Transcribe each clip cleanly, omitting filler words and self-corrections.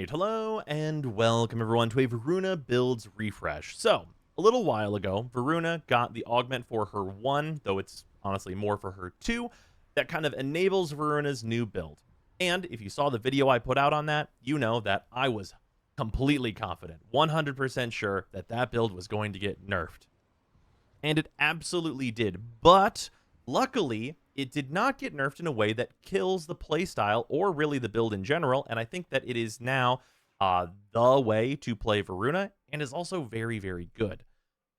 Alright, hello and welcome everyone to a Voruna builds refresh. So, a little while ago, Voruna got the augment for her 1, though it's honestly more for her 2, that kind of enables Voruna's new build. And if you saw the video I put out on that, you know that I was completely confident, 100% sure that that build was going to get nerfed. And it absolutely did, but luckily, it did not get nerfed in a way that kills the playstyle or really the build in general, and I think that it is now the way to play Voruna, and is also very, very good.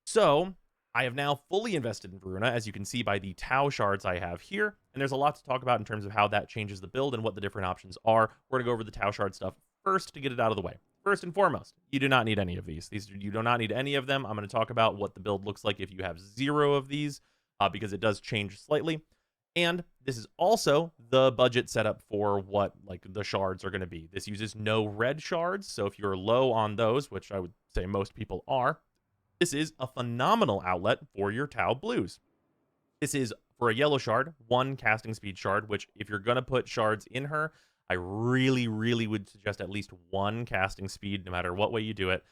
So, I have now fully invested in Voruna, as you can see by the Tau shards I have here, and there's a lot to talk about in terms of how that changes the build and what the different options are. We're going to go over the Tau shard stuff first to get it out of the way. First and foremost, you do not need any of these. You do not need any of them. I'm going to talk about what the build looks like if you have 0 of these, because it does change slightly. And this is also the budget setup for what the shards are going to be. This uses no red shards, so if you're low on those, which I would say most people are, this is a phenomenal outlet for your Tau blues. This is, for a yellow shard, 1 casting speed shard, which if you're going to put shards in her, I really, really would suggest at least 1 casting speed, no matter what way you do it,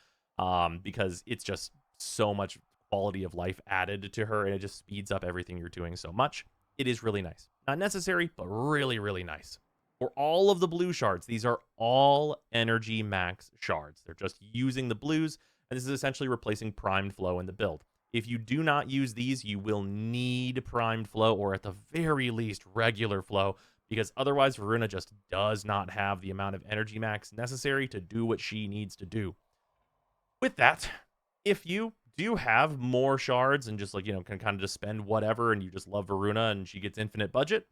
because it's just so much quality of life added to her, and it just speeds up everything you're doing so much. It is really nice. Not necessary, but really, really nice. For all of the blue shards, these are all energy max shards. They're just using the blues, and this is essentially replacing primed flow in the build. If you do not use these, you will need primed flow, or at the very least, regular flow, because otherwise Voruna just does not have the amount of energy max necessary to do what she needs to do. With that, if you do have more shards and just can kind of just spend whatever and you just love Voruna and she gets infinite budget,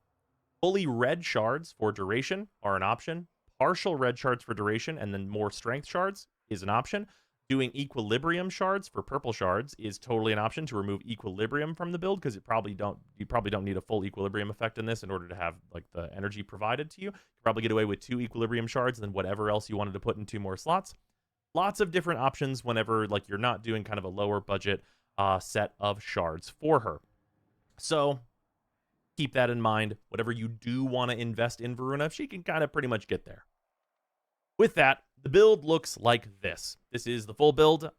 fully red shards for duration are an option. Partial red shards for duration and then more strength shards is an option. Doing equilibrium shards for purple shards is totally an option to remove equilibrium from the build, because you probably don't need a full equilibrium effect in this in order to have the energy provided to you. You can probably get away with 2 equilibrium shards and then whatever else you wanted to put in 2 more slots. Lots of different options whenever you're not doing kind of a lower budget set of shards for her. So keep that in mind. Whatever you do want to invest in Voruna, she can kind of pretty much get there. With that, the build looks like this. This is the full build.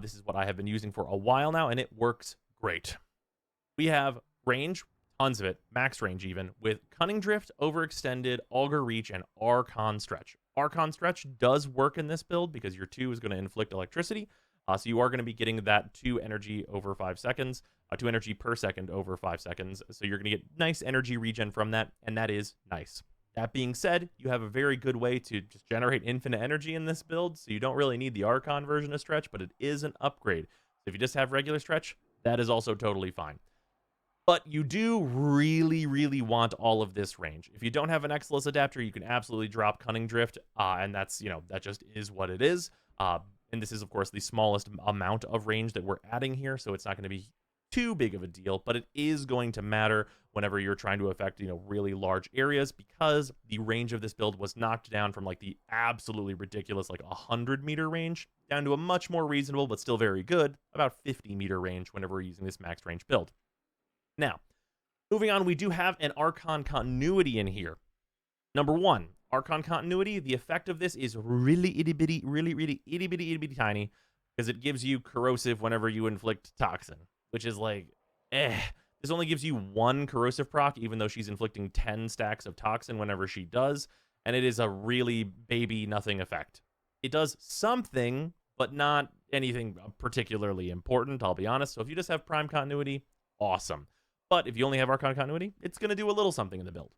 This is what I have been using for a while now, and it works great. We have range, tons of it, max range even, with Cunning Drift, Overextended, Augur Reach, and Archon Stretch. Archon Stretch does work in this build because your 2 is going to inflict electricity, so you are going to be getting that 2 energy over 5 seconds, 2 energy per second over 5 seconds, so you're going to get nice energy regen from that, and that is nice. That being said, you have a very good way to just generate infinite energy in this build, so you don't really need the Archon version of Stretch, but it is an upgrade. So if you just have regular Stretch, that is also totally fine. But you do really, really want all of this range. If you don't have an Exilus adapter, you can absolutely drop Cunning Drift, and that's, that just is what it is. And this is, of course, the smallest amount of range that we're adding here, so it's not going to be too big of a deal, but it is going to matter whenever you're trying to affect, really large areas, because the range of this build was knocked down from the absolutely ridiculous 100-meter range down to a much more reasonable, but still very good, about 50-meter range whenever we're using this max range build. Now, moving on, we do have an Archon continuity in here. Number 1, Archon continuity. The effect of this is really itty-bitty, really itty-bitty tiny, because it gives you corrosive whenever you inflict toxin, which is This only gives you 1 corrosive proc, even though she's inflicting 10 stacks of toxin whenever she does, and it is a really baby nothing effect. It does something, but not anything particularly important, I'll be honest. So if you just have Prime Continuity, awesome. But if you only have Archon Continuity, it's going to do a little something in the build.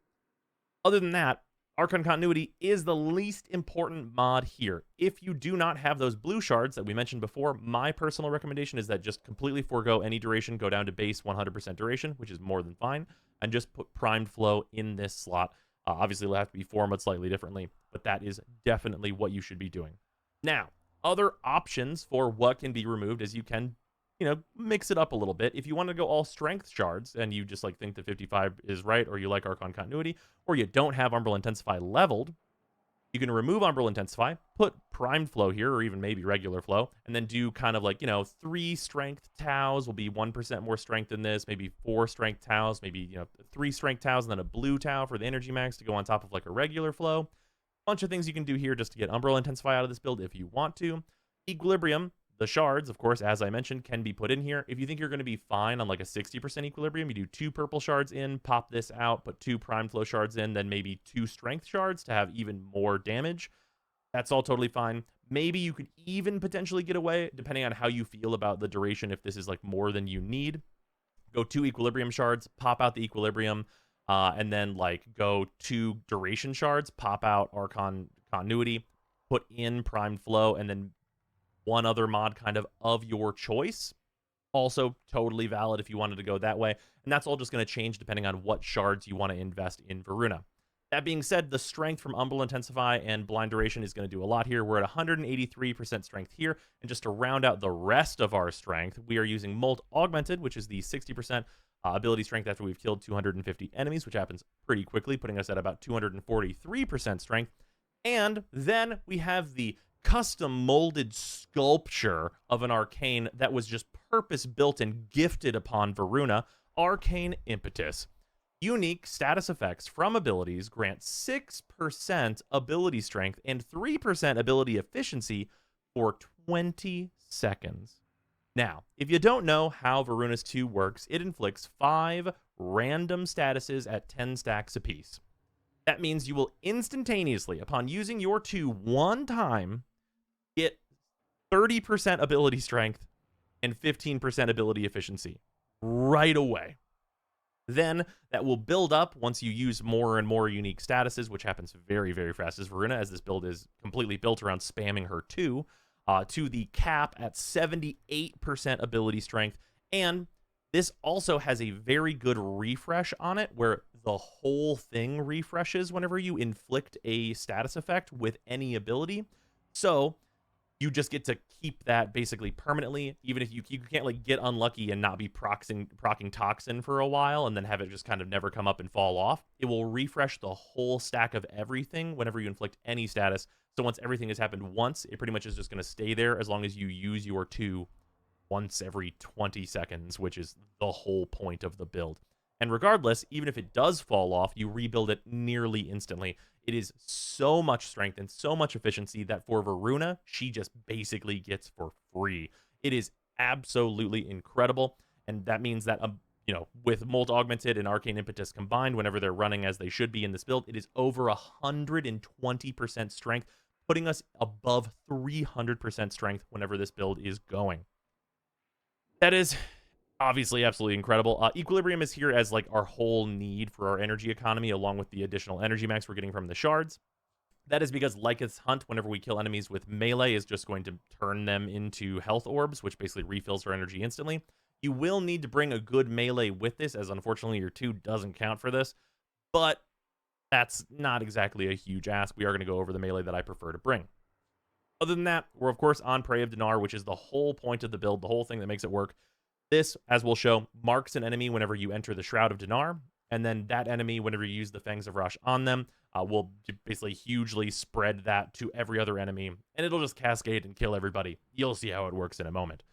Other than that, Archon Continuity is the least important mod here. If you do not have those blue shards that we mentioned before, my personal recommendation is that just completely forego any duration, go down to base 100% duration, which is more than fine, and just put primed flow in this slot. Obviously, it'll have to be formatted slightly differently, but that is definitely what you should be doing. Now, other options for what can be removed is you can mix it up a little bit. If you want to go all strength shards and you just think that 55 is right, or you like Archon Continuity, or you don't have Umbral Intensify leveled, you can remove Umbral Intensify, put primed flow here, or even maybe regular flow, and then do kind of 3 strength Taus will be 1% more strength than this, maybe 4 strength Taus, maybe 3 strength Taus, and then a blue Tau for the energy max to go on top of a regular flow. Bunch of things you can do here just to get Umbral Intensify out of this build if you want to. Equilibrium, the shards, of course, as I mentioned, can be put in here. If you think you're going to be fine on like a 60% equilibrium, you do 2 purple shards in, pop this out, put 2 prime flow shards in, then maybe 2 strength shards to have even more damage. That's all totally fine. Maybe you could even potentially get away, depending on how you feel about the duration, if this is like more than you need. Go 2 equilibrium shards, pop out the equilibrium, and then like go 2 duration shards, pop out Archon continuity, put in primed flow, and then 1 other mod kind of your choice. Also totally valid if you wanted to go that way. And that's all just going to change depending on what shards you want to invest in Voruna. That being said, the strength from Umbral Intensify and Blind Duration is going to do a lot here. We're at 183% strength here. And just to round out the rest of our strength, we are using Molt Augmented, which is the 60% ability strength after we've killed 250 enemies, which happens pretty quickly, putting us at about 243% strength. And then we have the custom molded sculpture of an arcane that was just purpose built and gifted upon Voruna, Arcane Impetus. Unique status effects from abilities grant 6% ability strength and 3% ability efficiency for 20 seconds. Now, if you don't know how Voruna's 2 works, it inflicts 5 random statuses at 10 stacks apiece. That means you will instantaneously, upon using your 2 one time, get 30% ability strength and 15% ability efficiency right away. Then that will build up once you use more and more unique statuses, which happens very, very fast as Voruna, as this build is completely built around spamming her 2, to the cap at 78% ability strength. And this also has a very good refresh on it, where the whole thing refreshes whenever you inflict a status effect with any ability. So you just get to keep that basically permanently, even if you can't like get unlucky and not be procking Toxin for a while and then have it just kind of never come up and fall off. It will refresh the whole stack of everything whenever you inflict any status. So once everything has happened once, it pretty much is just going to stay there as long as you use your 2 once every 20 seconds, which is the whole point of the build. And regardless, even if it does fall off, you rebuild it nearly instantly. It is so much strength and so much efficiency that for Voruna, she just basically gets for free. It is absolutely incredible. And that means that, with Molt Augmented and Arcane Impetus combined, whenever they're running as they should be in this build, it is over 120% strength, putting us above 300% strength whenever this build is going. That is obviously absolutely incredible. Equilibrium is here as like our whole need for our energy economy, along with the additional energy max we're getting from the shards. That is because Lyceth's Hunt, whenever we kill enemies with melee, is just going to turn them into health orbs, which basically refills our energy instantly. You will need to bring a good melee with this, as unfortunately your 2 doesn't count for this, but that's not exactly a huge ask. We are going to go over the melee that I prefer to bring. Other than that, we're of course on Prey of Dinar, which is the whole point of the build, the whole thing that makes it work. This, as we'll show, marks an enemy whenever you enter the Shroud of Dinar, and then that enemy, whenever you use the Fangs of Rush on them, will basically hugely spread that to every other enemy, and it'll just cascade and kill everybody. You'll see how it works in a moment.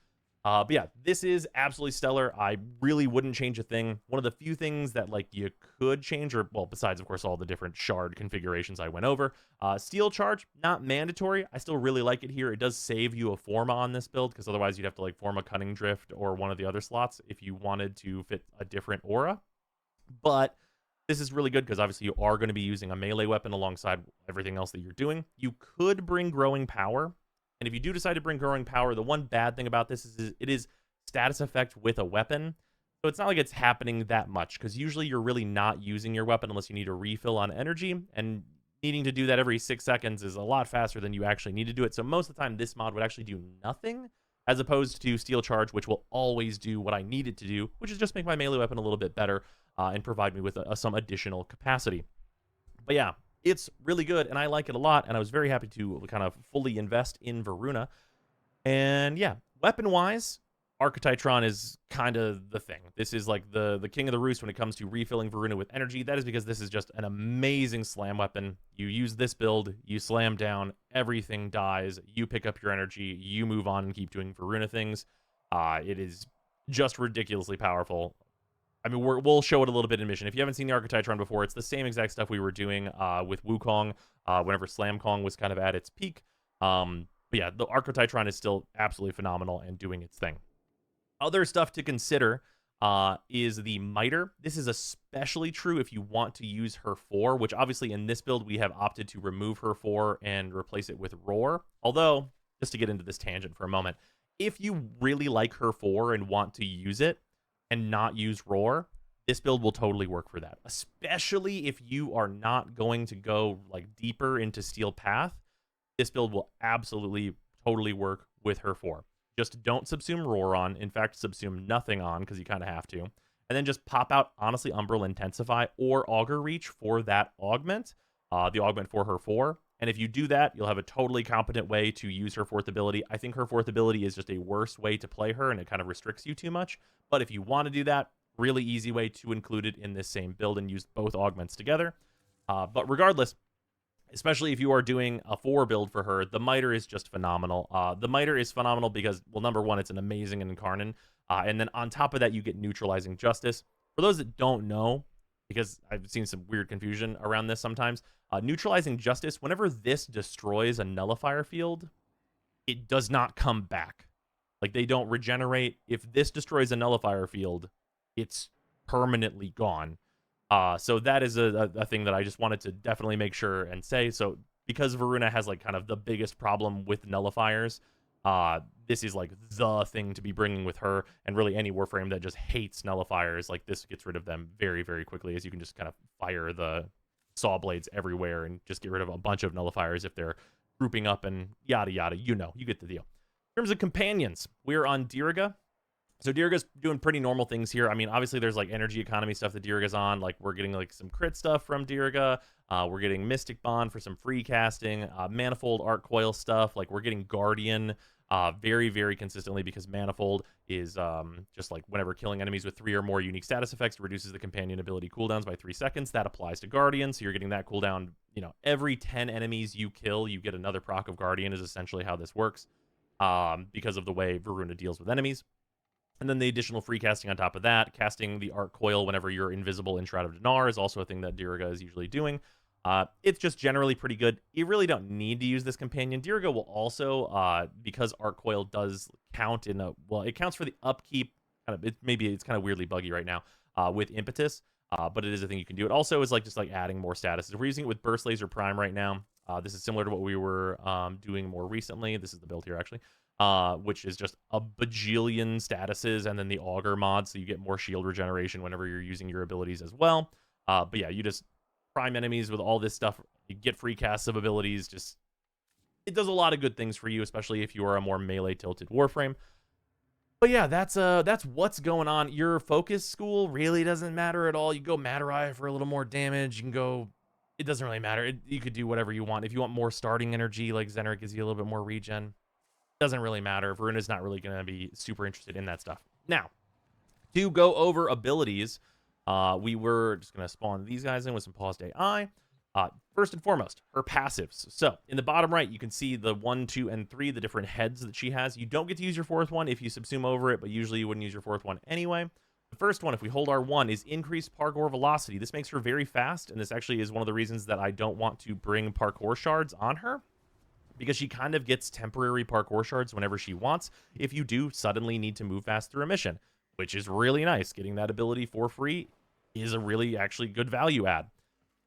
But yeah, this is absolutely stellar. I really wouldn't change a thing. One of the few things that like you could change, or well, besides of course all the different shard configurations I went over, Steel Charge, not mandatory. I still really like it here. It does save you a Forma on this build, because otherwise you'd have to like Forma Cunning Drift or one of the other slots if you wanted to fit a different aura. But this is really good because obviously you are going to be using a melee weapon alongside everything else that you're doing. You could bring Growing Power. And if you do decide to bring Growing Power, the one bad thing about this is it is status effect with a weapon. So it's not like it's happening that much, because usually you're really not using your weapon unless you need a refill on energy. And needing to do that every 6 seconds is a lot faster than you actually need to do it. So most of the time, this mod would actually do nothing, as opposed to Steel Charge, which will always do what I need it to do, which is just make my melee weapon a little bit better and provide me with some additional capacity. But yeah, it's really good, and I like it a lot, and I was very happy to kind of fully invest in Voruna. And yeah, weapon-wise, Archititron is kind of the thing. This is like the king of the roost when it comes to refilling Voruna with energy. That is because this is just an amazing slam weapon. You use this build, you slam down, everything dies, you pick up your energy, you move on and keep doing Voruna things. It is just ridiculously powerful. I mean, we'll show it a little bit in mission. If you haven't seen the Archetytron before, it's the same exact stuff we were doing with Wukong whenever Slam Kong was kind of at its peak. But yeah, the Archetytron is still absolutely phenomenal and doing its thing. Other stuff to consider is the Miter. This is especially true if you want to use her 4, which obviously in this build we have opted to remove her 4 and replace it with Roar. Although, just to get into this tangent for a moment, if you really like her 4 and want to use it and not use Roar, this build will totally work for that. Especially if you are not going to go like deeper into Steel Path, this build will absolutely totally work with her 4. Just don't subsume Roar on. In fact, subsume nothing on because you kind of have to. And then just pop out, honestly, Umbral Intensify or Augur Reach for that augment, the augment for her 4. And if you do that, you'll have a totally competent way to use her 4th ability. I think her 4th ability is just a worse way to play her, and it kind of restricts you too much. But if you want to do that, really easy way to include it in this same build and use both augments together. But regardless, especially if you are doing a 4 build for her, the Miter is just phenomenal. The Miter is phenomenal because, well, number one, it's an amazing Incarnon. And then on top of that, you get Neutralizing Justice. For those that don't know, because I've seen some weird confusion around this sometimes, Neutralizing Justice, whenever this destroys a nullifier field, it does not come back. Like, they don't regenerate. If this destroys a nullifier field, it's permanently gone. So that is a thing that I just wanted to definitely make sure and say. So because Voruna has like kind of the biggest problem with nullifiers, this is like the thing to be bringing with her, and really any Warframe that just hates nullifiers, like this gets rid of them very, very quickly, as you can just kind of fire the saw blades everywhere and just get rid of a bunch of nullifiers if they're grouping up and yada yada. You know, you get the deal. In terms of companions, we're on Diriga. So Diriga's doing pretty normal things here. I mean, obviously there's like energy economy stuff that Diriga's on. Like we're getting like some crit stuff from Diriga. We're getting Mystic Bond for some free casting, Manifold Arc Coil stuff. Like we're getting Guardian very, very consistently because Manifold is just like whenever killing enemies with 3 or more unique status effects, reduces the companion ability cooldowns by 3 seconds. That applies to Guardian. So you're getting that cooldown, you know, every 10 enemies you kill, you get another proc of Guardian is essentially how this works because of the way Voruna deals with enemies. And then the additional free casting on top of that, casting the Arc Coil whenever you're invisible in Shroud of Dinar is also a thing that Diriga is usually doing. It's just generally pretty good. You really don't need to use this companion. Diriga will also, because Arc Coil does count in a, well, it counts for the upkeep. Maybe it's kind of weirdly buggy right now with Impetus, but it is a thing you can do. It also is like just like adding more statuses. We're using it with Burst Laser Prime right now. This is similar to what we were doing more recently. This is the build here actually. Which is just a bajillion statuses and then the Augur mod, so you get more shield regeneration whenever you're using your abilities as well. But yeah, you just prime enemies with all this stuff. You get free casts of abilities. Just it does a lot of good things for you, especially if you are a more melee tilted Warframe. But yeah, that's what's going on. Your focus school really doesn't matter at all. You go Matarai for a little more damage. You can go. It doesn't really matter. You could do whatever you want. If you want more starting energy, like Zener gives you a little bit more regen. Doesn't really matter. Voruna's not really going to be super interested in that stuff. Now, to go over abilities, we were just going to spawn these guys in with some paused AI. First and foremost, her passives. So in the bottom right, you can see the 1, 2, and 3, the different heads that she has. You don't get to use your 4th one if you subsume over it, but usually you wouldn't use your 4th one anyway. The first one, if we hold R1, is increased parkour velocity. This makes her very fast, and this actually is one of the reasons that I don't want to bring parkour shards on her, because she kind of gets temporary parkour shards whenever she wants if you do suddenly need to move fast through a mission, which is really nice. Getting that ability for free is a really actually good value add.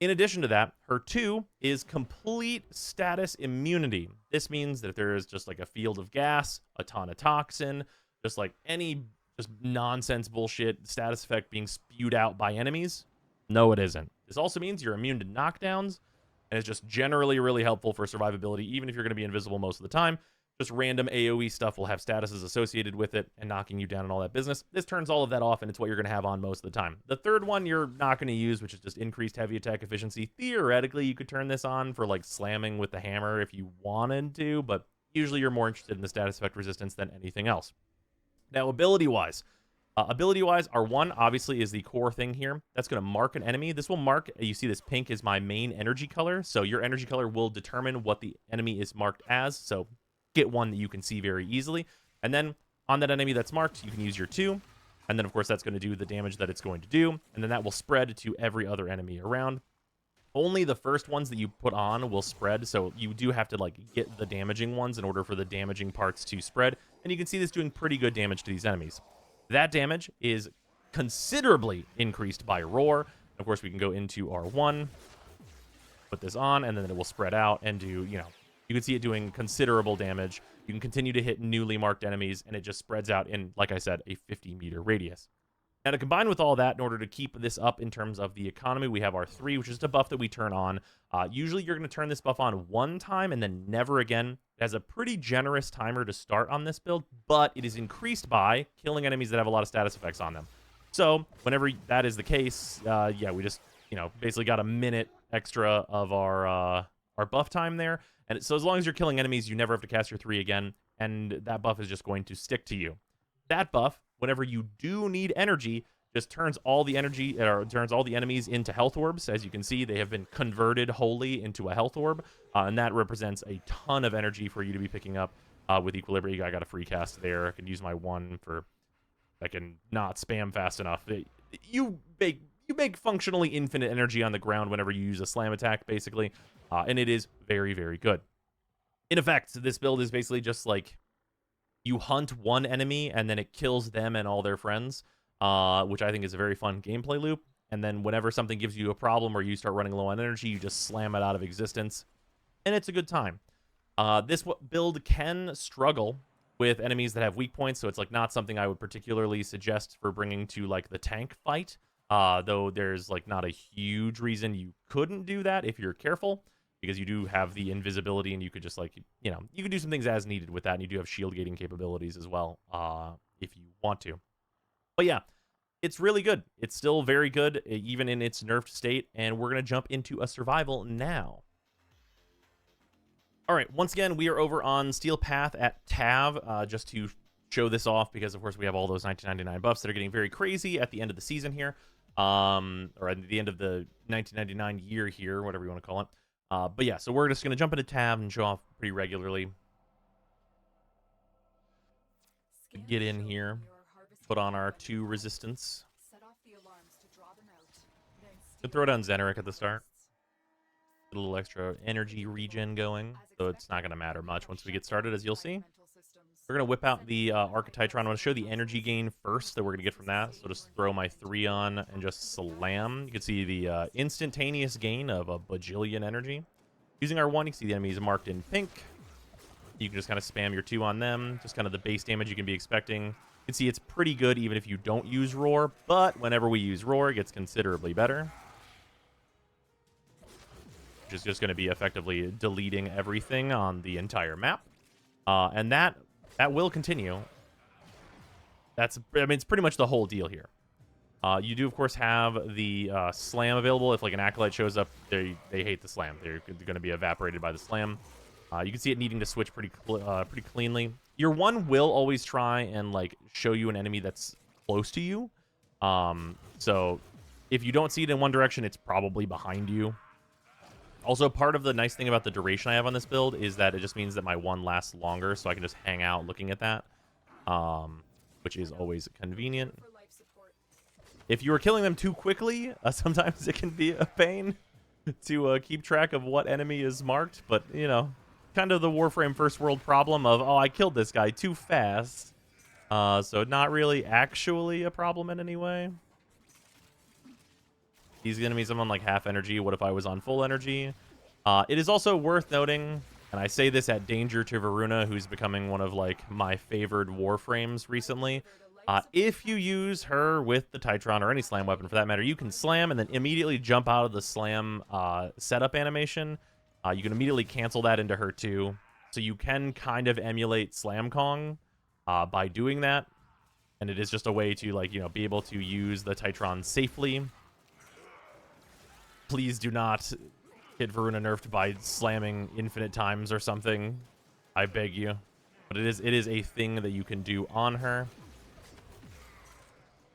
In addition to that, her 2 is complete status immunity. This means that if there is just like a field of gas, a ton of toxin, just like any just nonsense bullshit status effect being spewed out by enemies, no, it isn't. This also means you're immune to knockdowns, and it's just generally really helpful for survivability, even if you're going to be invisible most of the time. Just random AoE stuff will have statuses associated with it and knocking you down and all that business. This turns all of that off, and it's what you're going to have on most of the time. The third one you're not going to use, which is just increased heavy attack efficiency. Theoretically, you could turn this on for like slamming with the hammer if you wanted to, but usually you're more interested in the status effect resistance than anything else. Now, ability-wise, R1 obviously is the core thing here. That's going to mark an enemy. This will mark, you see this pink is my main energy color. So your energy color will determine what the enemy is marked as. So get one that you can see very easily. And then on that enemy that's marked, you can use your 2. And then, of course, that's going to do the damage that it's going to do. And then that will spread to every other enemy around. Only the first ones that you put on will spread, so you do have to like get the damaging ones in order for the damaging parts to spread. And you can see this doing pretty good damage to these enemies. That damage is considerably increased by Roar. Of course, we can go into R1, put this on, and then it will spread out and do, you know, you can see it doing considerable damage. You can continue to hit newly marked enemies, and it just spreads out in, like I said, a 50-meter radius. Now, to combine with all that, in order to keep this up in terms of the economy, we have R3, which is a buff that we turn on. Usually, you're going to turn this buff on one time and then never again. It has a pretty generous timer to start on this build, but it is increased by killing enemies that have a lot of status effects on them. So, whenever that is the case, yeah, we just, you know, basically got a minute extra of our buff time there. And so, as long as you're killing enemies, you never have to cast your 3 again, and that buff is just going to stick to you. That buff, whenever you do need energy, just turns all the energy, or turns all the enemies into health orbs. As you can see, they have been converted wholly into a health orb, and that represents a ton of energy for you to be picking up with Equilibrium. I got a free cast there. I can use my 1 for, I can not spam fast enough. You make functionally infinite energy on the ground whenever you use a slam attack, basically, and it is very, very good. In effect, this build is basically just like, you hunt one enemy, and then it kills them and all their friends, which I think is a very fun gameplay loop. And then whenever something gives you a problem or you start running low on energy, you just slam it out of existence, and it's a good time. This build can struggle with enemies that have weak points, so it's like not something I would particularly suggest for bringing to like the tank fight, though there's like not a huge reason you couldn't do that if you're careful, because you do have the invisibility, and you could just, like, you know, you can do some things as needed with that, and you do have shield gating capabilities as well, if you want to. But yeah, it's really good. It's still very good, even in its nerfed state, and we're going to jump into a survival now. All right, once again, we are over on Steel Path at Tav, just to show this off, because, of course, we have all those 1999 buffs that are getting very crazy at the end of the season here, or at the end of the 1999 year here, whatever you want to call it. But yeah, so we're just going to jump into Tab and show off pretty regularly. Get in here, put on our 2 resistance. Could throw down Zeneric at the start. Get a little extra energy regen going, so it's not going to matter much once we get started, as you'll see. We're going to whip out the Archititron. I'm going to show the energy gain first that we're going to get from that. So just throw my 3 on and just slam. You can see the instantaneous gain of a bajillion energy. Using our 1, you can see the enemies marked in pink. You can just kind of spam your 2 on them. Just kind of the base damage you can be expecting. You can see it's pretty good even if you don't use Roar. But whenever we use Roar, it gets considerably better. Which is just going to be effectively deleting everything on the entire map. And that will continue. I mean, it's pretty much the whole deal here. You do, of course, have the slam available. If, like, an Acolyte shows up, they hate the slam. They're going to be evaporated by the slam. You can see it needing to switch pretty cleanly. Your 1 will always try and, like, show you an enemy that's close to you. So if you don't see it in one direction, it's probably behind you. Also, part of the nice thing about the duration I have on this build is that it just means that my 1 lasts longer, so I can just hang out looking at that, which is always convenient. If you are killing them too quickly, sometimes it can be a pain to keep track of what enemy is marked, but, you know, kind of the Warframe first world problem of, oh, I killed this guy too fast, so not really actually a problem in any way. He's going to be someone like half energy. What if I was on full energy? It is also worth noting, and I say this at danger to Voruna, who's becoming one of, like, my favored Warframes recently. If you use her with the Titron, or any slam weapon for that matter, you can slam and then immediately jump out of the slam setup animation. You can immediately cancel that into her too. So you can kind of emulate Slam Kong by doing that. And it is just a way to, like, you know, be able to use the Titron safely. Please do not get Voruna nerfed by slamming infinite times or something. I beg you. But it is a thing that you can do on her.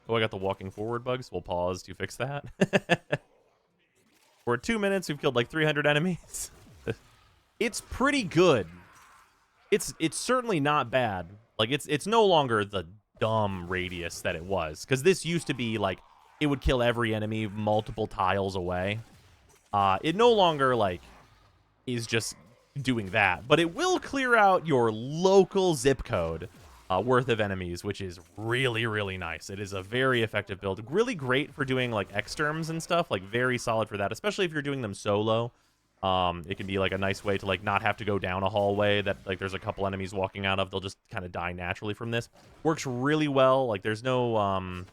Oh, I got the walking forward bugs. We'll pause to fix that. We're at 2 minutes. We've killed like 300 enemies. It's pretty good. It's certainly not bad. Like, it's no longer the dumb radius that it was. Because this used to be, like, it would kill every enemy multiple tiles away. It no longer, like, is just doing that. But it will clear out your local zip code worth of enemies, which is really, really nice. It is a very effective build. Really great for doing, like, exterms and stuff. Like, very solid for that, especially if you're doing them solo. It can be, like, a nice way to, like, not have to go down a hallway that, like, there's a couple enemies walking out of. They'll just kind of die naturally from this. Works really well. Like, there's no,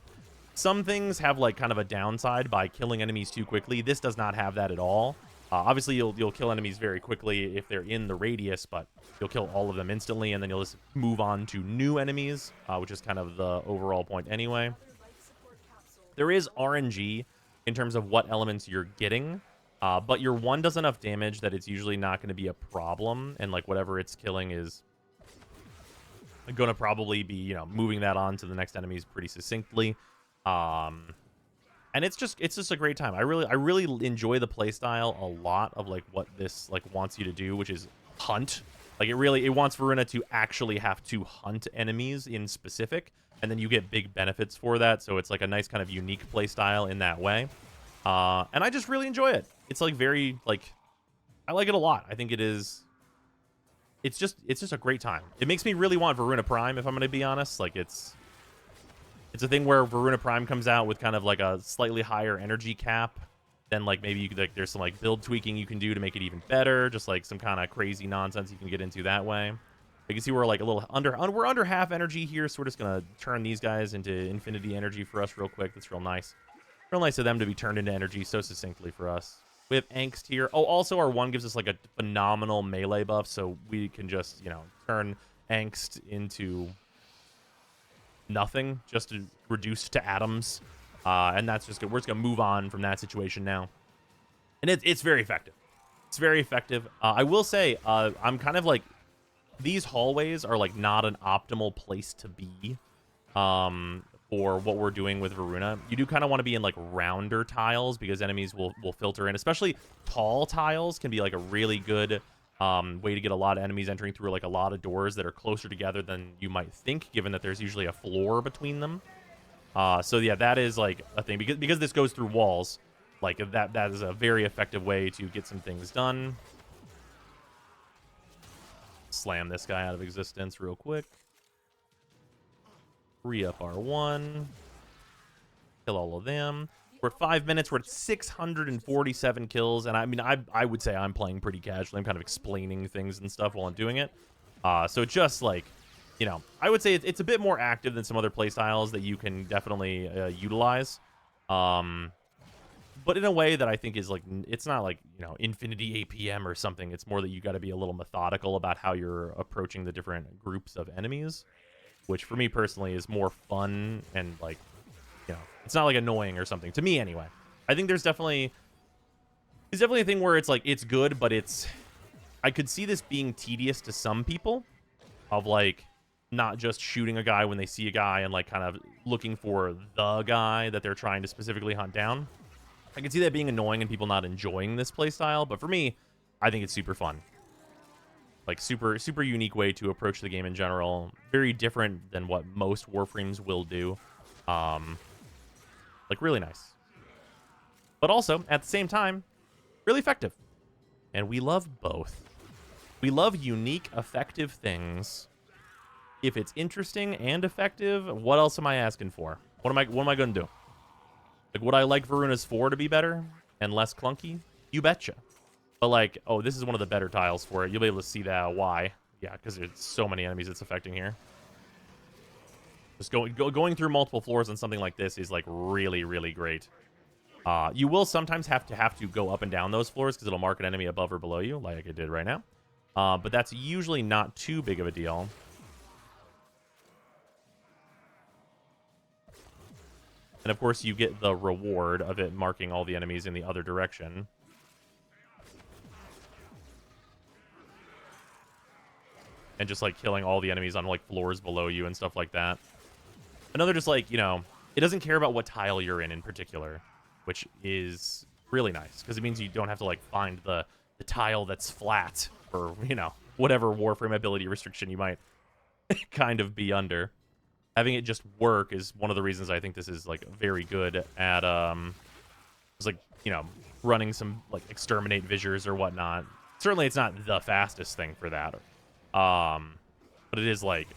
some things have, like, kind of a downside by killing enemies too quickly. This does not have that at all. Obviously, you'll kill enemies very quickly if they're in the radius, but you'll kill all of them instantly, and then you'll just move on to new enemies, which is kind of the overall point anyway. There is RNG in terms of what elements you're getting. But your one does enough damage that it's usually not going to be a problem, and like whatever it's killing is going to probably be, you know, moving that on to the next enemies pretty succinctly. And it's just a great time. I really enjoy the playstyle a lot of like what this like wants you to do, which is hunt. Like it wants Voruna to actually have to hunt enemies in specific, and then you get big benefits for that. So it's like a nice kind of unique playstyle in that way. And I just really enjoy it. It's like very like I like it a lot. I think it is. It's just a great time. It makes me really want Voruna Prime, if I'm going to be honest. Like it's a thing where Voruna Prime comes out with kind of like a slightly higher energy cap. Then like maybe you could, like there's some like build tweaking you can do to make it even better. Just like some kind of crazy nonsense you can get into that way. You can see we're like a little we're under half energy here, so we're just gonna turn these guys into infinity energy for us real quick. That's real nice. Real nice of them to be turned into energy so succinctly for us. We have Angst here. Oh, also our one gives us like a phenomenal melee buff, so we can just, you know, turn Angst into nothing, just to reduce to atoms. And that's just good. We're just gonna move on from that situation now. And it's very effective. It's very effective. I will say, I'm kind of like, these hallways are like not an optimal place to be. For what we're doing with Voruna. You do kind of want to be in like rounder tiles because enemies will filter in. Especially tall tiles can be like a really good way to get a lot of enemies entering through like a lot of doors that are closer together than you might think, given that there's usually a floor between them. So yeah, that is like a thing because this goes through walls. Like that is a very effective way to get some things done. Slam this guy out of existence real quick. Re-up R1. Kill all of them. We're at 5 minutes. We're at 647 kills. And I mean, I would say I'm playing pretty casually. I'm kind of explaining things and stuff while I'm doing it. So just like, you know, I would say it's a bit more active than some other playstyles that you can definitely utilize. But in a way that I think is like, it's not like, you know, infinity APM or something. It's more that you got to be a little methodical about how you're approaching the different groups of enemies. Which for me personally is more fun and like, you know, it's not like annoying or something to me anyway. I think it's definitely a thing where it's like, it's good, but I could see this being tedious to some people of like not just shooting a guy when they see a guy and like kind of looking for the guy that they're trying to specifically hunt down. I can see that being annoying and people not enjoying this playstyle, but for me, I think it's super fun. Like super unique way to approach the game in general. Very different than what most Warframes will do. Like really nice. But also, at the same time, really effective. And we love both. We love unique, effective things. If it's interesting and effective, what else am I asking for? What am I going to do? Like, would I like Voruna's 4 to be better and less clunky? You betcha. But like, oh, this is one of the better tiles for it. You'll be able to see that why. Yeah, because there's so many enemies it's affecting here. Just going through multiple floors on something like this is like really, really great. You will sometimes have to go up and down those floors because it'll mark an enemy above or below you, like it did right now. But that's usually not too big of a deal. And of course, you get the reward of it marking all the enemies in the other direction. And just, like, killing all the enemies on, like, floors below you and stuff like that. Another just, like, you know, it doesn't care about what tile you're in particular, which is really nice. Because it means you don't have to, like, find the tile that's flat or, you know, whatever Warframe ability restriction you might kind of be under. having it just work is one of the reasons I think this is like very good at it's like, you know, running some like exterminate visors or whatnot. Certainly it's not the fastest thing for that. But it is like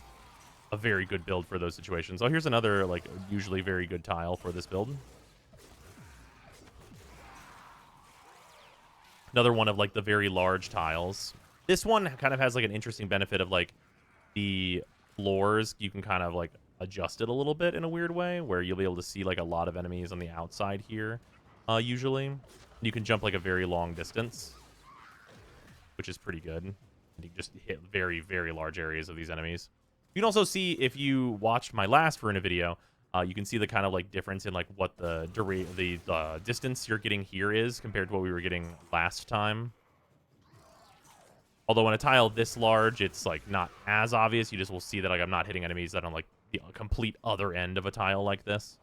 a very good build for those situations. Oh, here's another like usually very good tile for this build. Another one of like the very large tiles. This one kind of has like an interesting benefit of like the floors. You can kind of like adjust it a little bit in a weird way where you'll be able to see like a lot of enemies on the outside here. Usually you can jump like a very long distance, which is pretty good. You can just hit very, very large areas of these enemies. You can also see, if you watched my last Voruna video, you can see the kind of like difference in like what the distance you're getting here is compared to what we were getting last time. Although on a tile this large, it's like not as obvious. You just will see that like I'm not hitting enemies that on like the complete other end of a tile like this.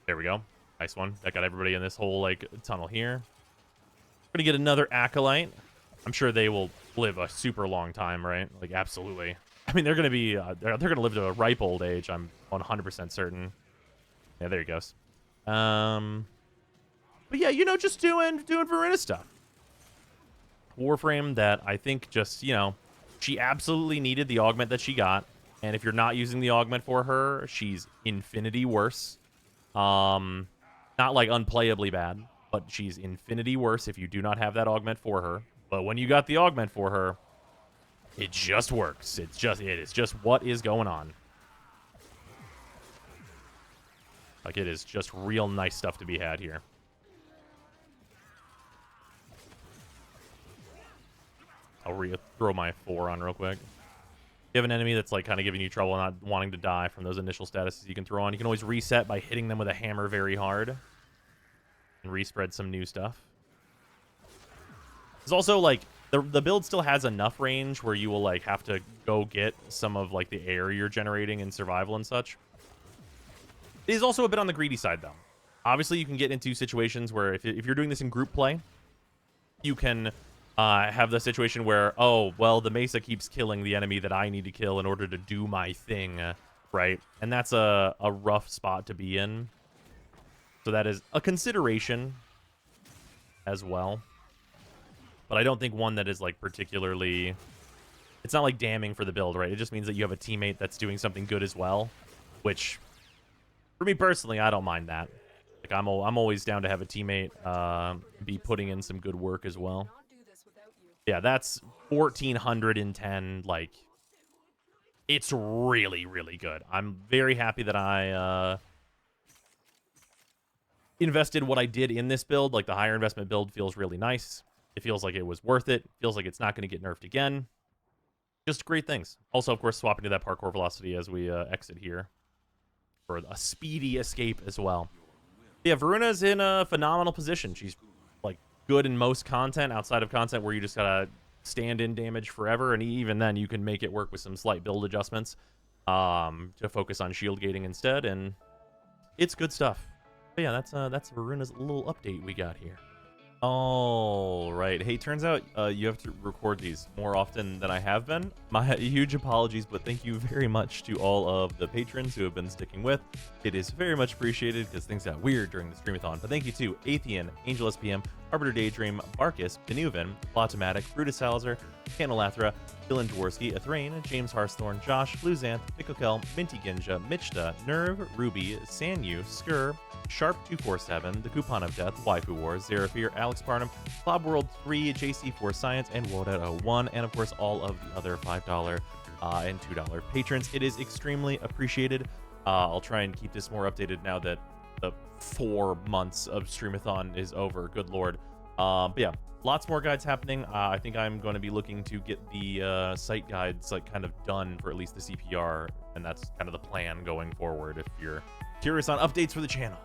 There we go. Nice one. That got everybody in this whole like tunnel here. We're gonna get another acolyte. I'm sure they will live a super long time, right? Like, absolutely. I mean, they're gonna be they're gonna live to a ripe old age. I'm 100% certain. Yeah, there he goes. But yeah, you know, just doing Voruna stuff. Warframe that I think just, you know, she absolutely needed the augment that she got, and if you're not using the augment for her, she's infinity worse. Not like unplayably bad, but she's infinity worse if you do not have that augment for her. But when you got the augment for her, it just works. It is just what is going on. Like, it is just real nice stuff to be had here. I'll throw my 4 on real quick. You have an enemy that's like kind of giving you trouble, not wanting to die from those initial statuses you can throw on. You can always reset by hitting them with a hammer very hard and respread some new stuff. There's also like the build still has enough range where you will like have to go get some of like the air you're generating in survival and such. It is also a bit on the greedy side though. Obviously, you can get into situations where if you're doing this in group play, you can have the situation where, oh, well, the Mesa keeps killing the enemy that I need to kill in order to do my thing, right? And that's a rough spot to be in. So that is a consideration as well. But I don't think one that is, like, particularly... It's not, like, damning for the build, right? It just means that you have a teammate that's doing something good as well, which, for me personally, I don't mind that. Like, I'm always down to have a teammate be putting in some good work as well. Yeah, that's 1,410. Like, it's really, really good. I'm very happy that I invested what I did in this build. Like, the higher investment build feels really nice. It feels like it was worth it. Feels like it's not going to get nerfed again. Just great things. Also, of course, swapping to that parkour velocity as we exit here for a speedy escape as well. Yeah, Voruna's in a phenomenal position. She's like good in most content, outside of content where you just gotta stand in damage forever, and even then you can make it work with some slight build adjustments to focus on shield gating instead, and it's good stuff. But yeah, that's Voruna's little update we got here. All right. Hey, turns out you have to record these more often than I have been. My huge apologies, but thank you very much to all of the patrons who have been sticking with. It is very much appreciated because things got weird during the streamathon. But thank you to Athean, Angel SPM, Arbiter Daydream, Barkus, Benuven, Plotomatic, Brutus Salazar, Canolathra, Dylan Dworsky, Athrain, James Hearththorne, Josh, Bluzanth, Mikokel, Minty Ginja, Michta, Nerve, Ruby, Sanyu, Skur, Sharp247, The Coupon of Death, Waifu Wars, Zeraphir, Alex Barnum, Bob World 3, JC4 Science, and Wodat01, and of course all of the other $5 and $2 patrons. It is extremely appreciated. I'll try and keep this more updated now that the 4 months of Streamathon is over. Good lord. But yeah, lots more guides happening. I think I'm going to be looking to get the site guides like kind of done for at least the CPR, and that's kind of the plan going forward if you're curious on updates for the channel.